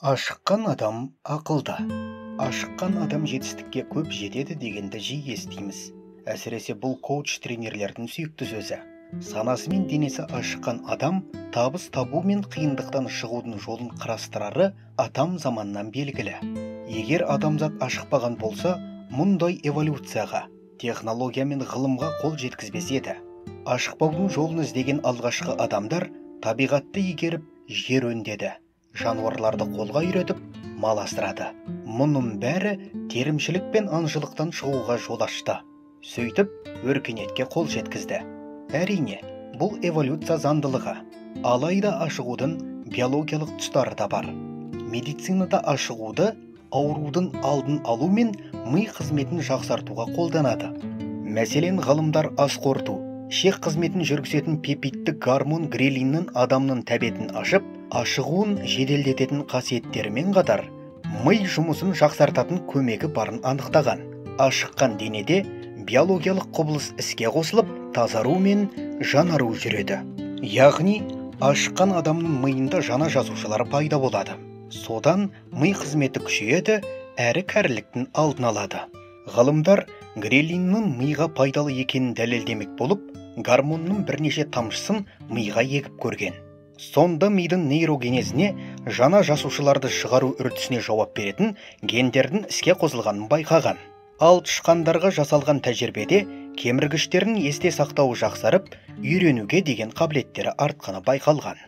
Ашыққан адам ақылды. Ашыққан адам жетістікке көп жетеді дегенді жиі естиміз. Әсіресе бұл коуч-тренерлердің сүйікті сөзі. Санасы мен денесі ашыққан адам табыс табу мен қиындықтан шығудың жолын қарастырары атам заманнан белгілі. Егер адамзат ашықпаған болса, мұндай эволюцияға, технология мен ғылымға қол жеткізбес еді. Ашықпаудың жолын іздеген алғашқы адамдар табиғатты игеріп жер өңдеді. Жануарларды қолға үйретіп, мал асырады. Мұның бәрі терімшілік пен аңшылықтан шығуға жол ашты. Сөйтіп, өркениетке қол жеткізді. Әрине, бұл эволюция заңдылығы. Алайда ашығудың биологиялық тұстары да бар. Медицинада ашығуды аурудың алдын алу мен ми қызметін жақсартуға қолданады. Мәселен, ғалымдар ас қорыту, ішек қызметін жүргізетін пептидті гормон грелиннің адамның тәбетін ашып, ашығуын жеделдететін қасиеттерімен қатар, ми жұмысын жақсартатын көмегі барын анықтаған. Ашыққан денеде биологиялық құбылыс іске қосылып, тазару мен жанару жүреді. Яғни, ашыққан адамның миында жана жазушылар пайда болады. Содан ми қызметі күшейеді, әрі кәріліктің алдын алады. Ғалымдар грелиннің миға пайдалы екенін дәлелдемек болып, гормонның бірнеше тамшысын миға егіп көрген. Сонда мидың нейрогенезіне, жана жасушыларды шығару үрдісіне жауап беретін гендердің іске қосылғанын байқаған. Ал тышқандарға жасалған тәжірибеде кеміргіштердің есте сақтауы жақсарып, үйренуге деген қабілеттері артқаны байқалған.